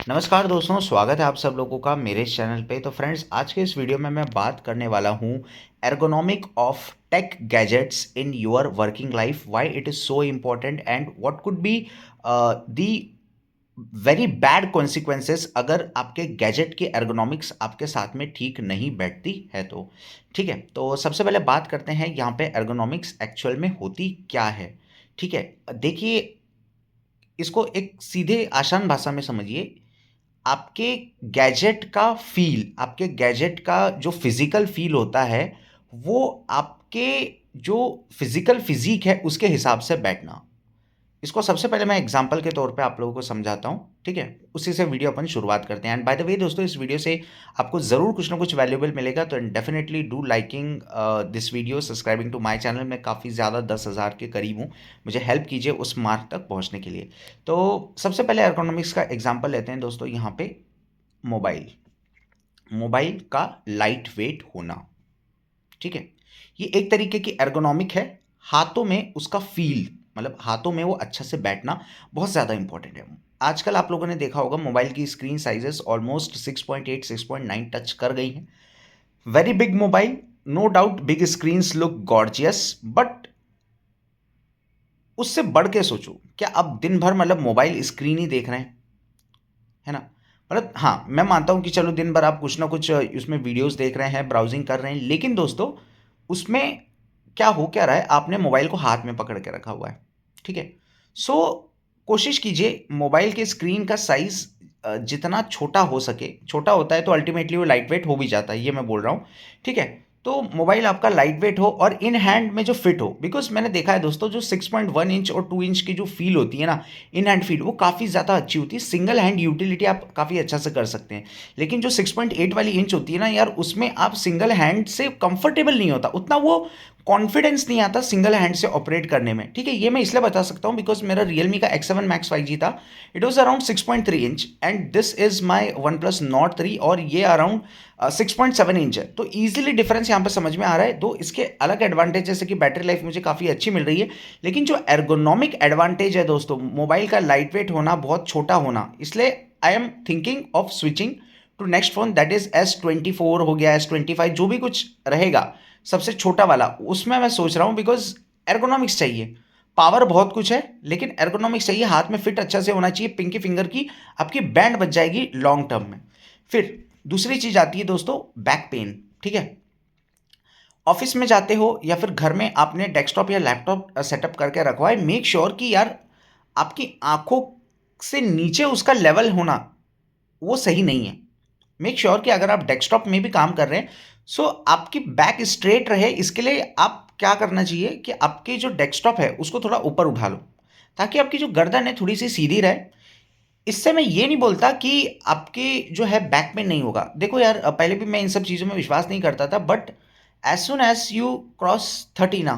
नमस्कार दोस्तों, स्वागत है आप सब लोगों का मेरे इस चैनल पे। तो फ्रेंड्स, आज के इस वीडियो में मैं बात करने वाला हूँ ergonomic of tech gadgets in your working life, why it is so important and what could be the very bad consequences अगर आपके गैजेट की एर्गोनॉमिक्स आपके साथ में ठीक नहीं बैठती है। तो ठीक है, तो सबसे पहले बात करते हैं यहाँ पे एर्गोनॉमिक्स एक्चुअल में होती क्या है। ठीक है, देखिए, इसको एक सीधे आसान भाषा में समझिए। आपके गैजेट का फ़ील, आपके गैजेट का जो फ़िज़िकल फ़ील होता है, वो आपके जो फ़िज़िकल फ़िज़ीक है, उसके हिसाब से बैठना। इसको सबसे पहले मैं एग्ज़ाम्पल के तौर पे आप लोगों को समझाता हूँ, ठीक है? उसी से वीडियो अपन शुरुआत करते हैं। एंड बाय द वे दोस्तों, इस वीडियो से आपको ज़रूर कुछ ना कुछ वैल्यूएबल मिलेगा, तो definitely do liking this video, subscribing to my channel. मैं काफ़ी ज़्यादा 10,000 के करीब हूँ, मुझे हेल्प कीजिए उस मार्क तक पहुँचने के लिए। तो सबसे पहले एर्गोनॉमिक्स का एग्ज़ाम्पल लेते हैं दोस्तों, यहाँ पे मोबाइल। मोबाइल का लाइट वेट होना, ठीक है, ये एक तरीके की एर्गोनॉमिक है। हाथों में उसका फील, मतलब हाथों में वो अच्छा से बैठना बहुत ज़्यादा इंपॉर्टेंट है। आजकल आप लोगों ने देखा होगा मोबाइल की स्क्रीन साइजेस ऑलमोस्ट 6.8 6.9 टच कर गई हैं। Very big mobile, no doubt big screens look gorgeous, but उससे बढ़ के सोचो, क्या आप दिन भर मतलब मोबाइल स्क्रीन ही देख रहे हैं, है ना? मतलब हाँ, मैं मानता हूँ कि चलो दिन भर आप कुछ ना कुछ उसमें वीडियोस देख रहे हैं, ब्राउजिंग कर रहे हैं, लेकिन दोस्तों उसमें क्या हो क्या रहा है, आपने मोबाइल को हाथ में पकड़ के रखा हुआ है, ठीक है? सो कोशिश कीजिए मोबाइल के स्क्रीन का साइज़ जितना छोटा हो सके, छोटा होता है तो अल्टीमेटली वो लाइट वेट हो भी जाता है, ये मैं बोल रहा हूँ, ठीक है? तो मोबाइल आपका लाइट वेट हो और इन हैंड में जो फिट हो, बिकॉज़ मैंने देखा है दोस्तों, जो 6.1 इंच और 2 इंच की जो फील होती है ना, इन हैंड फील, वो काफ़ी ज़्यादा अच्छी होती है। सिंगल हैंड यूटिलिटी आप काफ़ी अच्छा से कर सकते हैं, लेकिन जो 6.8 वाली इंच होती है ना यार, उसमें आप सिंगल हैंड से कंफर्टेबल नहीं होता, उतना वो कॉन्फिडेंस नहीं आता सिंगल हैंड से ऑपरेट करने में, ठीक है? ये मैं इसलिए बता सकता हूँ बिकॉज मेरा रियलमी का X7 Max 5G था। It was around 6.3 inch and this is my one plus not 3 और ये अराउंड 6.7 इंच है। तो ईजिली डिफरेंस यहाँ पे समझ में आ रहा है। दो इसके अलग एडवांटेज, जैसे कि बैटरी लाइफ मुझे काफ़ी अच्छी मिल रही है, लेकिन जो एर्गोनॉमिक एडवांटेज है दोस्तों, मोबाइल का लाइट वेट होना, बहुत छोटा होना, इसलिए I am thinking of switching to next phone, that is S24 हो गया, S25, जो भी कुछ रहेगा सबसे छोटा वाला, उसमें मैं सोच रहा हूँ बिकॉज एर्गोनॉमिक्स चाहिए। पावर बहुत कुछ है, लेकिन एर्गोनॉमिक्स चाहिए, हाथ में फिट अच्छा से होना चाहिए, पिंकी फिंगर की आपकी बैंड बच जाएगी लॉन्ग टर्म में। फिर दूसरी चीज आती है दोस्तों, बैक पेन, ठीक है? ऑफिस में जाते हो या फिर घर में आपने डेस्कटॉप या लैपटॉप सेटअप करके रखवा है, मेक श्योर कि यार आपकी आंखों से नीचे उसका लेवल होना वो सही नहीं है। मेक श्योर कि अगर आप डेस्कटॉप में भी काम कर रहे हैं, सो आपकी बैक स्ट्रेट रहे, इसके लिए आप क्या करना चाहिए कि आपके जो डेस्कटॉप है उसको थोड़ा ऊपर उठा लो, ताकि आपकी जो गर्दन है थोड़ी सी सीधी रहे। इससे मैं ये नहीं बोलता कि आपके जो है बैक में नहीं होगा। देखो यार, पहले भी मैं इन सब चीज़ों में विश्वास नहीं करता था, but as soon as you cross 30 ना,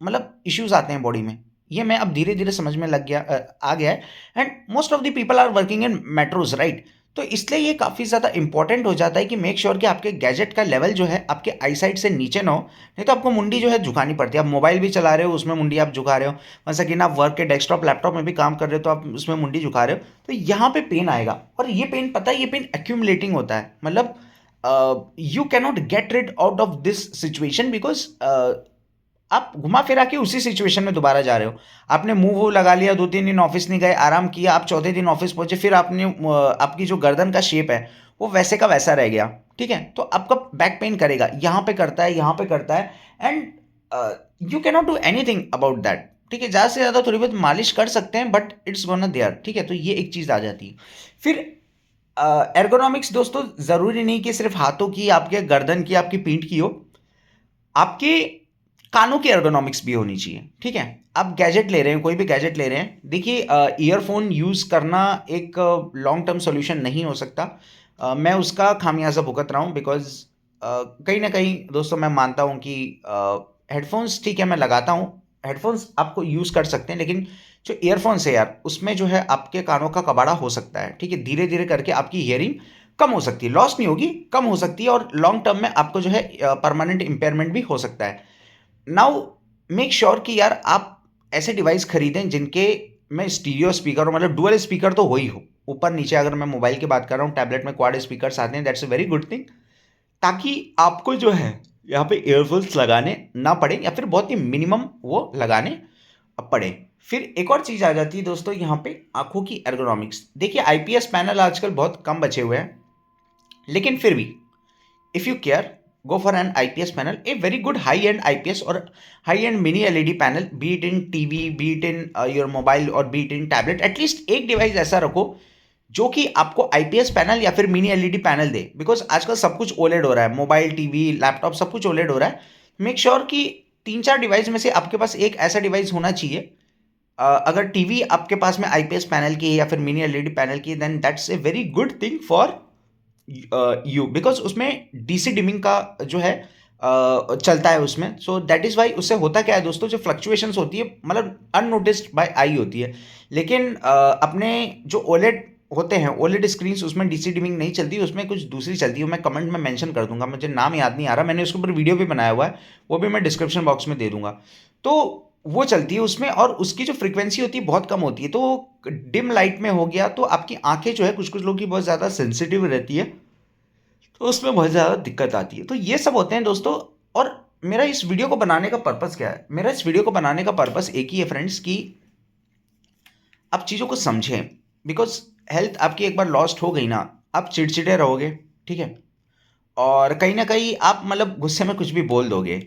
मतलब इश्यूज आते हैं बॉडी में। ये मैं अब धीरे धीरे समझ में लग गया, आ गया है। And most of the people are working in metros, right? तो इसलिए ये काफ़ी ज़्यादा इंपॉर्टेंट हो जाता है कि मेक श्योर कि आपके गैजेट का लेवल जो है आपके आई साइड से नीचे ना हो, नहीं तो आपको मुंडी जो है झुकानी पड़ती है। आप मोबाइल भी चला रहे हो, उसमें मुंडी आप झुका रहे हो, वंस अगेन आप वर्क के डेस्कटॉप लैपटॉप में भी काम कर रहे हो तो आप उसमें मुंडी झुका रहे हो, तो यहाँ पे पेन आएगा। और ये पेन, पता है, ये पेन एक्यूमुलेटिंग होता है, मतलब you cannot get rid out of this situation because आप घुमा फिरा के उसी सिचुएशन में दोबारा जा रहे हो। आपने मुंह वो लगा लिया, 2-3 दिन ऑफिस नहीं गए, आराम किया, आप चौथे दिन ऑफिस पहुंचे, फिर आपने आपकी जो गर्दन का शेप है वो वैसे का वैसा रह गया, ठीक है? तो आपका बैक पेन करेगा, यहाँ पे करता है, यहाँ पे करता है, and you cannot do anything about that, ठीक है? ज़्यादा से ज़्यादा थोड़ी बहुत मालिश कर सकते हैं, बट इट्स गोना देयर, ठीक है? तो ये एक चीज़ आ जाती है। फिर एर्गोनॉमिक्स दोस्तों, ज़रूरी नहीं कि सिर्फ हाथों की, आपके गर्दन की, आपकी पीठ की हो, आपके कानों की एर्गोनॉमिक्स भी होनी चाहिए, ठीक है? आप गैजेट ले रहे हैं, कोई भी गैजेट ले रहे हैं, देखिए ईयरफोन यूज़ करना एक लॉन्ग टर्म सॉल्यूशन नहीं हो सकता। मैं उसका खामियाजा भुगत रहा हूँ बिकॉज कहीं ना कहीं दोस्तों मैं मानता हूँ कि हेडफोन्स ठीक है, मैं लगाता हूँ, हेडफोन्स आपको यूज़ कर सकते हैं, लेकिन जो ईयरफोन्स है यार, उसमें जो है आपके कानों का कबाड़ा हो सकता है, ठीक है? धीरे धीरे करके आपकी हियरिंग कम हो सकती है, लॉस नहीं होगी, कम हो सकती है, और लॉन्ग टर्म में आपको जो है परमानेंट इम्पेयरमेंट भी हो सकता है। नाउ मेक श्योर कि यार आप ऐसे डिवाइस खरीदें जिनके में स्टीरियो स्पीकर हो, मतलब डुअल स्पीकर तो हो ही हो, ऊपर नीचे अगर मैं मोबाइल की बात कर रहा हूँ, टैबलेट में क्वाड स्पीकर्स आते हैं, that's a very good thing, ताकि आपको जो है यहाँ पे ईयरफोन्स लगाने ना पड़े या फिर बहुत ही मिनिमम वो लगाने पड़े। फिर एक और चीज़ आ जाती है दोस्तों यहाँ पे, आंखों की एर्गोनॉमिक्स। देखिए आईपीएस पैनल आजकल बहुत कम बचे हुए हैं, लेकिन फिर भी if you care go for an IPS panel, a very good high end IPS or high end mini LED panel, be it in TV, be it in your mobile or be it in tablet, at least एक device ऐसा रखो जो कि आपको IPS panel या फिर mini LED panel they, because आजकल सब कुछ ओलेड हो रहा है, मोबाइल, टीवी, लैपटॉप सब कुछ ओलेड हो रहा है। मेक श्योर कि 3-4 डिवाइस में से आपके पास एक ऐसा डिवाइस होना चाहिए। अगर टीवी आपके पास में आईपीएस पैनल की है या फिर मिनी एलईडी पैनल की, then that's a very good thing for you, because उसमें डीसी डिमिंग का जो है चलता है उसमें। सो दैट इज़ वाई उससे होता क्या है दोस्तों, जो फ्लक्चुएशंस होती है मतलब अननोटिस्ड बाय आई होती है, लेकिन अपने जो ओलेड होते हैं, ओलेड स्क्रीन्स, उसमें डीसी डिमिंग नहीं चलती, उसमें कुछ दूसरी चलती है। मैं कमेंट में मेंशन कर दूंगा, मुझे नाम याद नहीं आ रहा, मैंने उसके ऊपर वीडियो भी बनाया हुआ है, वो भी मैं डिस्क्रिप्शन बॉक्स में दे दूंगा। तो वो चलती है उसमें, और उसकी जो फ्रीक्वेंसी होती है बहुत कम होती है। तो डिम लाइट में हो गया तो आपकी आंखें जो है कुछ कुछ लोगों की बहुत ज़्यादा सेंसिटिव रहती है, तो उसमें बहुत ज़्यादा दिक्कत आती है। तो ये सब होते हैं दोस्तों। और मेरा इस वीडियो को बनाने का पर्पस क्या है? मेरा इस वीडियो को बनाने का पर्पस एक ही है फ्रेंड्स, कि आप चीज़ों को समझें। बिकॉज हेल्थ आपकी एक बार लॉस्ट हो गई ना, आप चिड़चिड़े रहोगे, ठीक है, और कहीं ना कहीं आप मतलब गुस्से में कुछ भी बोल दोगे,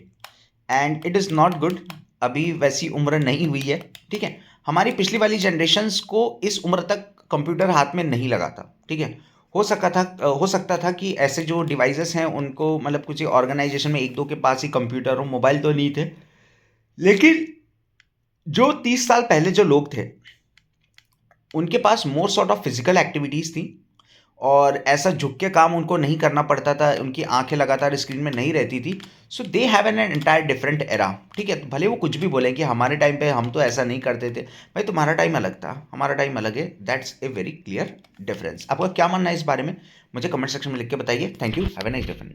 and it is not good. अभी वैसी उम्र नहीं हुई है, ठीक है। हमारी पिछली वाली जनरेशन्स को इस उम्र तक कंप्यूटर हाथ में नहीं लगा था, ठीक है। हो सकता था कि ऐसे जो डिवाइसेस हैं उनको मतलब कुछ ऑर्गेनाइजेशन में एक दो के पास ही कंप्यूटर और मोबाइल तो नहीं थे, लेकिन जो 30 साल पहले जो लोग थे उनके पास more sort of physical activities थी, और ऐसा झुक के काम उनको नहीं करना पड़ता था, उनकी आंखें लगातार स्क्रीन में नहीं रहती थी। So they have an entire different era, ठीक है। तो भले वो कुछ भी बोलें कि हमारे टाइम पे हम तो ऐसा नहीं करते थे, भाई तुम्हारा टाइम अलग था, हमारा टाइम अलग है, that's a very clear difference. आपका क्या मानना है इस बारे में, मुझे कमेंट सेक्शन में लिख के बताइए। Thank you, have a nice day.